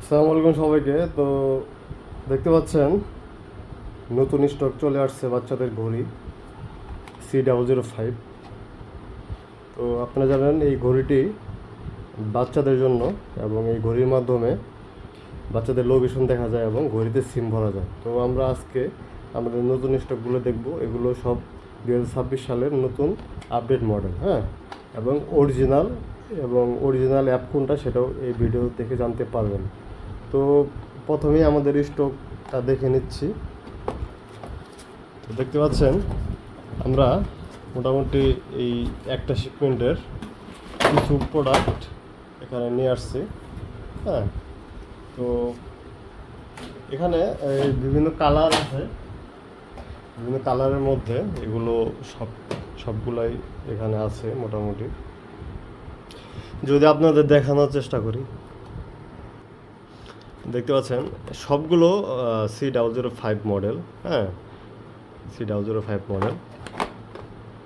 আসসালামু আলাইকুম সবাইকে। তো দেখতে পাচ্ছেন নতুন স্টক চলে আসছে বাচ্চাদের ঘড়ি C005। তো আপনারা জানেন এই ঘড়িটি বাচ্চাদের জন্য, এবং এই ঘড়ির মাধ্যমে বাচ্চাদের লোকেশন দেখা যায় এবং ঘড়িতে সিম ভরা যায়। তো আমরা আজকে আমাদের নতুন স্টকগুলো দেখব। এগুলো সব 2026 সালের নতুন আপডেট মডেল, হ্যাঁ, এবং অরিজিনাল অ্যাপ কোনটা সেটাও এই ভিডিও দেখে জানতে পারবেন। তো প্রথমেই আমাদের স্টকটা দেখে নিচ্ছি। তো দেখতে পাচ্ছেন আমরা মোটামুটি এই একটা শিপমেন্টের কিছু প্রোডাক্ট এখানে নিয়ে আসছি, হ্যাঁ। তো এখানে এই বিভিন্ন কালার আছে, বিভিন্ন কালারের মধ্যে এগুলো সবগুলাই এখানে আছে মোটামুটি। যদি আপনাদের দেখানোর চেষ্টা করি, দেখতে পাচ্ছেন সবগুলো C005 মডেল, হ্যাঁ, C005 মডেল।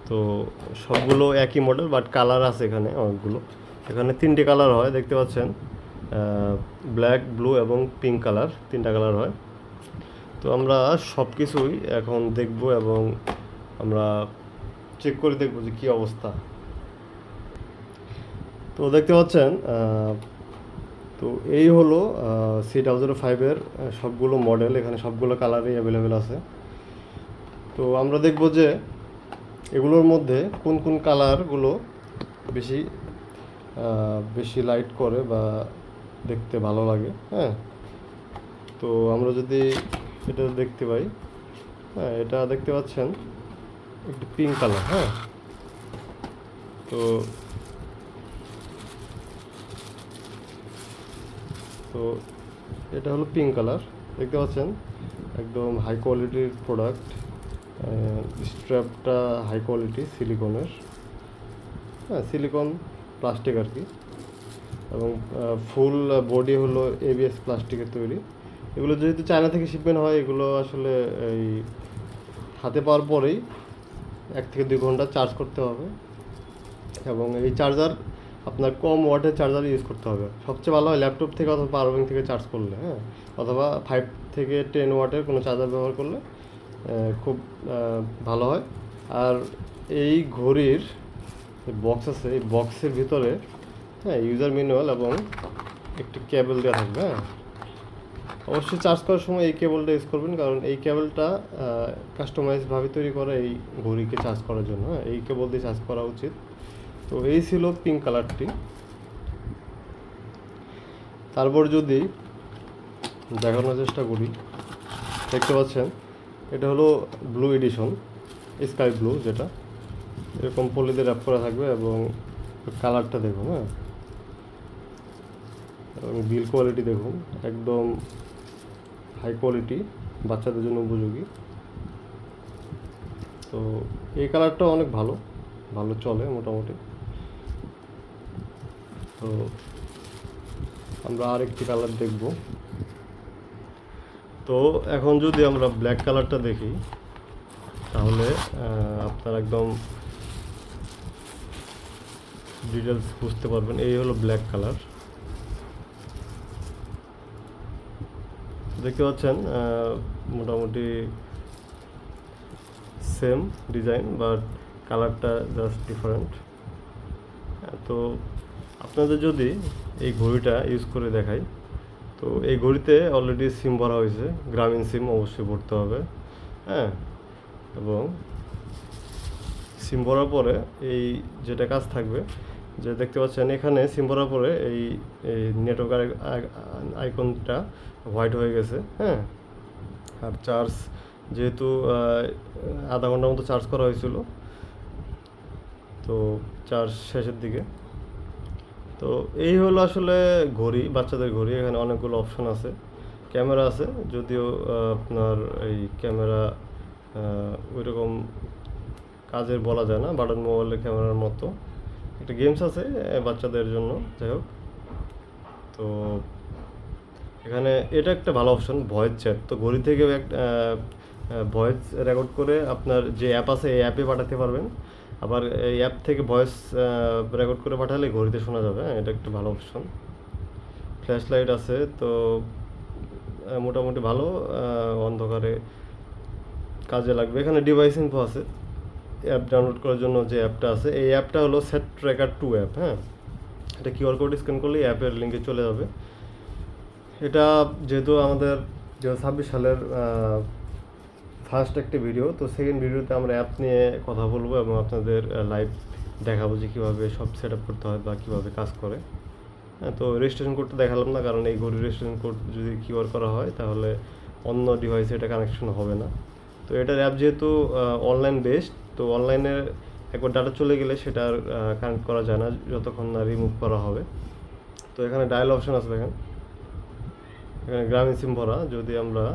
তো সবগুলো একই মডেল, বাট কালার আছে এখানে অনেকগুলো। এখানে 3টে কালার হয়, দেখতে পাচ্ছেন, ব্ল্যাক, ব্লু এবং পিঙ্ক কালার, 3টা কালার হয়। তো আমরা সব কিছুই এখন দেখব এবং আমরা চেক করে দেখব যে কী অবস্থা। তো দেখতে পাচ্ছেন তো এই হলো C005-এর সবগুলো মডেল, এখানে সবগুলো কালারই অ্যাভেলেবেল আছে। তো আমরা দেখব যে এগুলোর মধ্যে কোন কোন কালারগুলো বেশি বেশি লাইট করে বা দেখতে ভালো লাগে, হ্যাঁ। তো আমরা যদি এটা দেখতে পাই, হ্যাঁ, এটা দেখতে পাচ্ছেন একটু পিঙ্ক কালার, হ্যাঁ। তো তো এটা হলো পিঙ্ক কালার, দেখতে পাচ্ছেন, একদম হাই কোয়ালিটির প্রোডাক্ট। স্ট্র্যাপটা হাই কোয়ালিটি সিলিকনের, হ্যাঁ, সিলিকন প্লাস্টিক আর কি, এবং ফুল বডি হলো ABS প্লাস্টিকের তৈরি। এগুলো যেহেতু চায়না থেকে শিপমেন্ট হয়, এগুলো আসলে এই হাতে পাওয়ার পরেই 1 থেকে 2 ঘন্টা চার্জ করতে হবে, এবং এই চার্জার আপনার কম ওয়াটের চার্জার ইউজ করতে হবে। সবচেয়ে ভালো হয় ল্যাপটপ থেকে অথবা পাওয়ার ব্যাংক থেকে চার্জ করলে, হ্যাঁ, অথবা 5 থেকে 10 ওয়াটের কোনো চার্জার ব্যবহার করলে খুব ভালো হয়। আর এই ঘড়ির বক্স আছে, এই বক্সের ভিতরে, হ্যাঁ, ইউজার ম্যানুয়াল এবং একটি কেবল দেওয়া থাকবে, হ্যাঁ। অবশ্যই চার্জ করার সময় এই কেবলটা ইউজ করবেন, কারণ এই কেবলটা কাস্টমাইজভাবে তৈরি করা এই ঘড়িকে চার্জ করার জন্য, হ্যাঁ, এই কেবল দিয়ে চার্জ করা উচিত। তো এই ছিল পিঙ্ক কালারটি। তারপর যদি দেখানোর চেষ্টা করি, দেখতে পাচ্ছেন এটা হলো ব্লু এডিশন, স্কাই ব্লু, যেটা এরকম পলিতে র্যাপ করা থাকবে, এবং কালারটা দেখুন, হ্যাঁ, এবং বিল কোয়ালিটি দেখুন, একদম হাই কোয়ালিটি, বাচ্চাদের জন্য উপযোগী। তো এই কালারটা অনেক ভালো ভালো চলে মোটামুটি। তো আমরা আরেকটি কালার দেখব। তো এখন যদি আমরা ব্ল্যাক কালারটা দেখি, তাহলে আপনারা একদম ডিটেলস বুঝতে পারবেন। এই হলো ব্ল্যাক কালার, দেখতে পাচ্ছেন মোটামুটি সেম ডিজাইন, বাট কালারটা জাস্ট ডিফারেন্ট। তো আপনাদের যদি এই ঘড়িটা ইউজ করে দেখাই, তো এই ঘড়িতে অলরেডি সিম ভরা হয়েছে, গ্রামীণ সিম অবশ্যই ভরতে হবে, হ্যাঁ। এবং সিম ভরার পরে এই যেটা কাজ থাকবে, যে দেখতে পাচ্ছেন এখানে সিম ভরার পরে এই নেটওয়ার্ক আইকনটা হোয়াইট হয়ে গেছে, হ্যাঁ। আর চার্জ যেহেতু আধা ঘন্টার মতো চার্জ করা হয়েছিল, তো চার্জ শেষের দিকে। তো এই হলো আসলে ঘড়ি, বাচ্চাদের ঘড়ি। এখানে অনেকগুলো অপশন আছে, ক্যামেরা আছে, যদিও আপনার এই ক্যামেরা ওইরকম কাজের বলা যায় না, বাটন মোবাইলের ক্যামেরার মতো। একটা গেমস আছে বাচ্চাদের জন্য, যাই হোক। তো এখানে এটা একটা ভালো অপশন, ভয়েস চ্যাট। তো ঘড়ি থেকে ভয়েস রেকর্ড করে আপনার যে অ্যাপ আছে এই অ্যাপে পাঠাতে পারবেন, আবার এই অ্যাপ থেকে ভয়েস রেকর্ড করে পাঠালে ঘড়িতে শোনা যাবে, এটা একটা ভালো অপশন। ফ্ল্যাশ লাইট আছে, তো মোটামুটি ভালো, অন্ধকারে কাজে লাগবে। এখানে ডিভাইস ইনফো আছে, অ্যাপ ডাউনলোড করার জন্য যে অ্যাপটা আছে, এই অ্যাপটা হলো সেট ট্র্যাকার 2 অ্যাপ। হ্যাঁ, এটা কিউআর কোড স্ক্যান করলে অ্যাপের লিঙ্কে চলে যাবে। এটা যেহেতু আমাদের 2026 সালের ফার্স্ট একটা ভিডিও, তো সেকেন্ড ভিডিওতে আমরা অ্যাপ নিয়ে কথা বলবো এবং আপনাদের লাইভ দেখাবো যে কীভাবে সব সেট আপ করতে হয় বা কীভাবে কাজ করে। হ্যাঁ, তো রেজিস্ট্রেশন কোডটা দেখালাম না, কারণ এই ঘড়ির রেজিস্ট্রেশন কোড যদি কিউআর করা হয় তাহলে অন্য ডিভাইসে এটা কানেকশন হবে না। তো এটার অ্যাপ যেহেতু অনলাইন বেসড, তো অনলাইনে একবার ডাটা চলে গেলে সেটা আর কানেক্ট করা যায় না যতক্ষণ না রিমুভ করা হবে। তো এখানে ডায়াল অপশন আছে, দেখেন এখানে গ্রামীণ সিম ভরা, যদি আমরা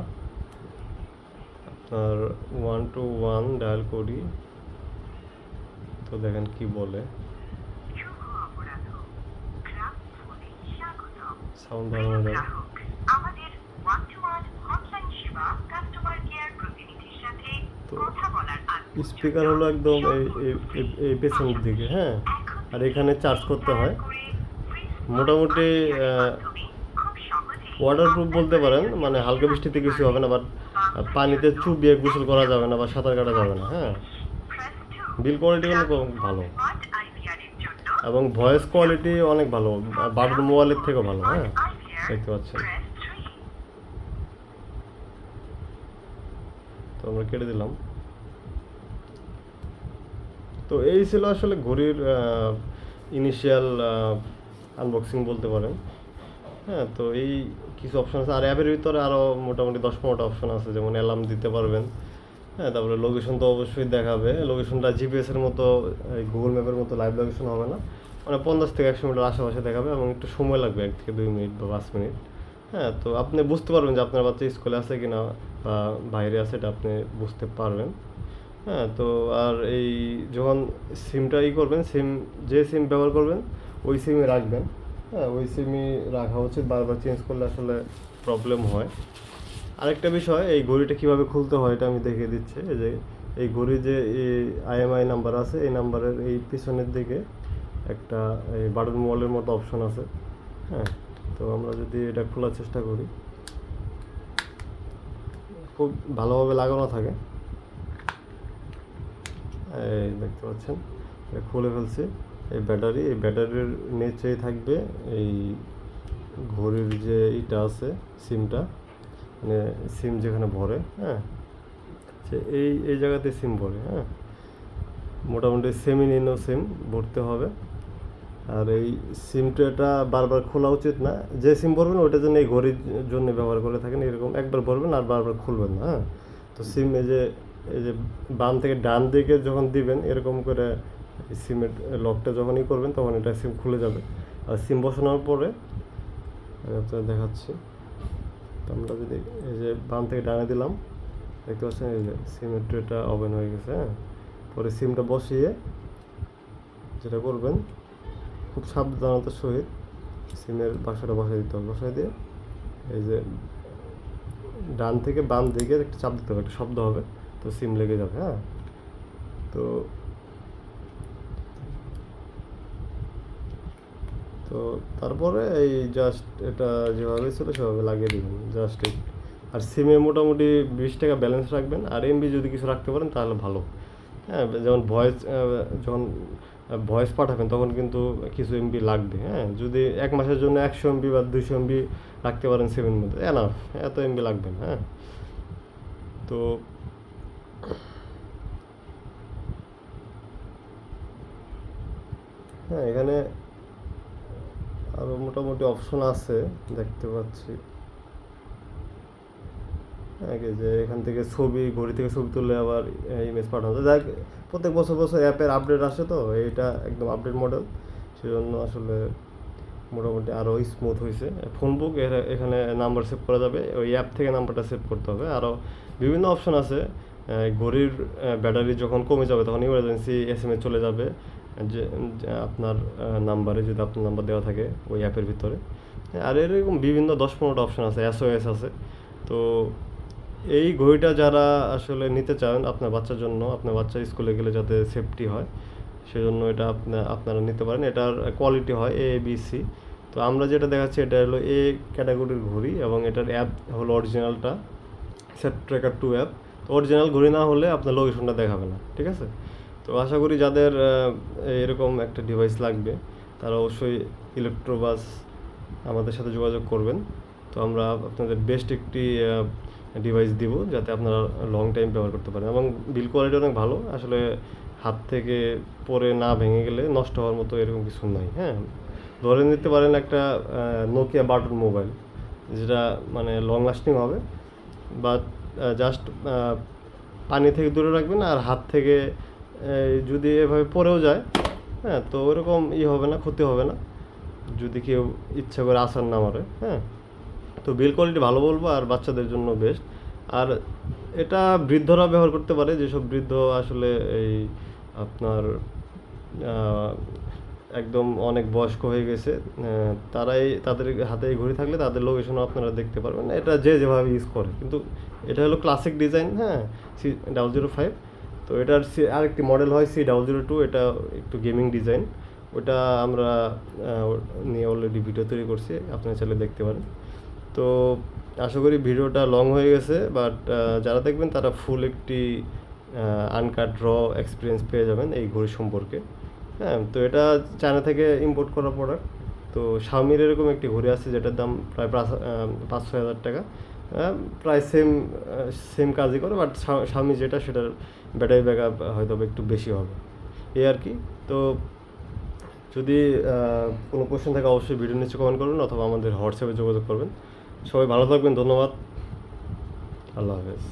আপনার 121 ডায়াল করি তো দেখেন কি বলে, সাউন্ড বাড়ানো যায়। তো স্পিকার হলো একদম এই পেছনের দিকে। হ্যাঁ, আর এখানে চার্জ করতে হয়। মোটামুটি ওয়াটারপ্রুফ বলতে পারেন, মানে হালকা বৃষ্টিতে কিছু হবে না, বাট পানিতে চুবিয়ে গোসল করা যাবে না বা সাঁতার কাটা যাবে না। হ্যাঁ, বিল কোয়ালিটি কিন্তু ভালো এবং ভয়েস কোয়ালিটি অনেক ভালো, বাটন মোবাইলের থেকেও ভালো। হ্যাঁ, দেখতে পাচ্ছেন। তো আমরা কেটে দিলাম। তো এই ছিল আসলে ঘড়ির ইনিশিয়াল আনবক্সিং বলতে পারেন। হ্যাঁ, তো এই কিছু অপশন আছে, আর অ্যাপের ভিতরে আরও মোটামুটি 10-15টা অপশন আছে, যেমন অ্যালার্ম দিতে পারবেন। হ্যাঁ, তারপরে লোকেশন তো অবশ্যই দেখাবে। লোকেশনটা জিপিএসের মতো, গুগল ম্যাপের মতো লাইভ লোকেশন হবে না, মানে 50 থেকে 100 মিটার আশেপাশে দেখাবে এবং একটু সময় লাগবে, 1 থেকে 2 মিনিট বা 5 মিনিট। হ্যাঁ, তো আপনি বুঝতে পারবেন যে আপনার বাচ্চা স্কুলে আছে কিনা বা বাইরে আছে, এটা আপনি বুঝতে পারবেন। হ্যাঁ, তো আর এই যখন সিমটা করবেন, যে সিম ব্যবহার করবেন ওই সিমই রাখবেন। হ্যাঁ, ওই সিমই রাখা উচিত, বারবার চেঞ্জ করলে আসলে প্রবলেম হয়। আরেকটা বিষয়, এই ঘড়িটা কীভাবে খুলতে হয় এটা আমি দেখিয়ে দিচ্ছি। এই যে এই ঘড়ির যে আইএমআই নাম্বার আছে, এই নাম্বারের এই পিছনের দিকে একটা এই বাটন মোবাইলের মতো অপশন আছে। হ্যাঁ, তো আমরা যদি এটা খোলার চেষ্টা করি, খুব ভালোভাবে লাগানো থাকে। এই দেখতে পাচ্ছেন, খুলে ফেলছি। এই ব্যাটারির নিচেই থাকবে এই ঘড়ির যে এটা সিমটা, মানে সিম যেখানে ভরে। হ্যাঁ, সে এই জায়গাতে সিম ভরে। হ্যাঁ, মোটামুটি সেমি নিনো সিম ভরতে হবে। আর এই সিমটা এটা বারবার খোলা উচিত না। যে সিম ভরবেন ওইটার জন্য, এই ঘড়ির জন্য ব্যবহার করে থাকেন, এরকম একবার ভরবেন আর বারবার খুলবেন না। হ্যাঁ, তো সিম এই যে বাম থেকে ডান দিকে যখন দিবেন, এরকম করে সিমের লকটা যখনই করবেন তখন এটা সিম খুলে যাবে। আর সিম বসানোর পরে আমি আপনাদের দেখাচ্ছি। তো আমরা যদি এই যে বাম থেকে ডানে দিলাম, দেখতে পাচ্ছেন এই যে সিমের ট্রেটা ওপেন হয়ে গেছে। হ্যাঁ, পরে সিমটা বসিয়ে যেটা করবেন, খুব সাবধানতার সহিত সিমের বাক্সটা বসাই দিতে হবে। বসাই দিয়ে এই যে ডান থেকে বাম দিকে একটা চাপ দিতে হবে, একটা শব্দ হবে, তো সিম লেগে যাবে। হ্যাঁ, তো তো তারপরে এই জাস্ট এটা যেভাবে ছিল সেভাবে লাগিয়ে দেবেন, জাস্ট এই। আর সিমে মোটামুটি 20 টাকা ব্যালেন্স রাখবেন, আর এমবি যদি কিছু রাখতে পারেন তাহলে ভালো। হ্যাঁ, যেমন যখন ভয়েস পাঠাবেন তখন কিন্তু কিছু এমবি লাগবে। হ্যাঁ, যদি 1 মাসের জন্য 100 এমবি বা 200 এমবি রাখতে পারেন সিমের মধ্যে, এনাফ, এত এমবি লাগবে না। হ্যাঁ, তো হ্যাঁ, এখানে আরও মোটামুটি অপশন আছে দেখতে পাচ্ছি। হ্যাঁ, যে এখান থেকে ঘড়ি থেকে ছবি তুললে আবার ইমেজ পাঠানো যায়। যাক, প্রত্যেক বছর অ্যাপের আপডেট আসে, তো এইটা একদম আপডেট মডেল, সেজন্য আসলে মোটামুটি আরও স্মুথ হয়েছে। ফোন বুক এখানে নাম্বার সেভ করা যাবে, ওই অ্যাপ থেকে নাম্বারটা সেভ করতে হবে। আরও বিভিন্ন অপশন আছে। ঘড়ির ব্যাটারি যখন কমে যাবে তখন ইমার্জেন্সি এসএমএস চলে যাবে যে আপনার নাম্বারে, যদি আপনার নাম্বার দেওয়া থাকে ওই অ্যাপের ভিতরে। আর এরকম বিভিন্ন 10-15টা অপশন আছে, এসওএস আছে। তো এই ঘড়িটা যারা আসলে নিতে চান আপনার বাচ্চার জন্য, আপনার বাচ্চা স্কুলে গেলে যাতে সেফটি হয়, সেজন্য এটা আপনারা নিতে পারেন। এটার কোয়ালিটি হয় ABC। তো আমরা যেটা দেখাচ্ছি এটা হলো এ ক্যাটাগরির ঘড়ি, এবং এটার অ্যাপ হলো অরিজিনালটা সেট ট্র্যাকার 2 অ্যাপ। তো অরিজিনাল ঘড়ি না হলে আপনার লোকেশনটা দেখাবে না, ঠিক আছে? তো আশা করি যাদের এরকম একটা ডিভাইস লাগবে তারা অবশ্যই ইলেকট্রোবাস আমাদের সাথে যোগাযোগ করবেন। তো আমরা আপনাদের বেস্ট একটি ডিভাইস দিব যাতে আপনারা লং টাইম ব্যবহার করতে পারেন, এবং বিল কোয়ালিটি অনেক ভালো। আসলে হাত থেকে পরে না ভেঙে গেলে নষ্ট হওয়ার মতো এরকম কিছু নাই। হ্যাঁ, ধরে নিতে পারেন একটা নোকিয়া বাটন মোবাইল, যেটা মানে লং লাস্টিং হবে, বাট জাস্ট পানি থেকে দূরে রাখবেন, আর হাত থেকে যদি এভাবে পড়েও যায়, হ্যাঁ, তো ওরকম হবে না, ক্ষতি হবে না যদি কেউ ইচ্ছা করে আসার না মারে। হ্যাঁ, তো বিল কোয়ালিটি ভালো বলবো, আর বাচ্চাদের জন্য বেস্ট। আর এটা বৃদ্ধরা ব্যবহার করতে পারে, যেসব বৃদ্ধ আসলে এই আপনার আহ, একদম অনেক বয়স্ক হয়ে গেছে, তারাই, তাদের হাতে এই ঘড়ি থাকলে তাদের লোকেশনও আপনারা দেখতে পারবেন। এটা যে যেভাবে ইউজ করে, কিন্তু এটা হলো ক্লাসিক ডিজাইন। হ্যাঁ, C005। তো এটার আরেকটি মডেল হয় C002, এটা একটু গেমিং ডিজাইন। ওটা আমরা নিয়ে অলরেডি ভিডিও তৈরি করছি, আপনারা চাইলে দেখতে পারেন। তো আশা করি ভিডিওটা লং হয়ে গেছে, বাট যারা দেখবেন তারা ফুল একটি আনকাট র এক্সপিরিয়েন্স পেয়ে যাবেন এই ঘড়ি সম্পর্কে। হ্যাঁ, তো এটা চায়না থেকে ইম্পোর্ট করা প্রোডাক্ট। তো শাওমির এরকম একটি ঘড়ি আছে যেটার দাম প্রায় 5-6 হাজার টাকা। প্রায় সেম কাজই করে, বাট শাওমি যেটা সেটার ব্যাটারি ব্যাকআপ হয়তো একটু বেশি হবে, এই আর কি। তো যদি কোনো কোশ্চেন থাকে অবশ্যই ভিডিও নিচে কমেন্ট করবেন, অথবা আমাদের হোয়াটসঅ্যাপে যোগাযোগ করবেন। সবাই ভালো থাকবেন, ধন্যবাদ, আল্লাহ হাফেজ।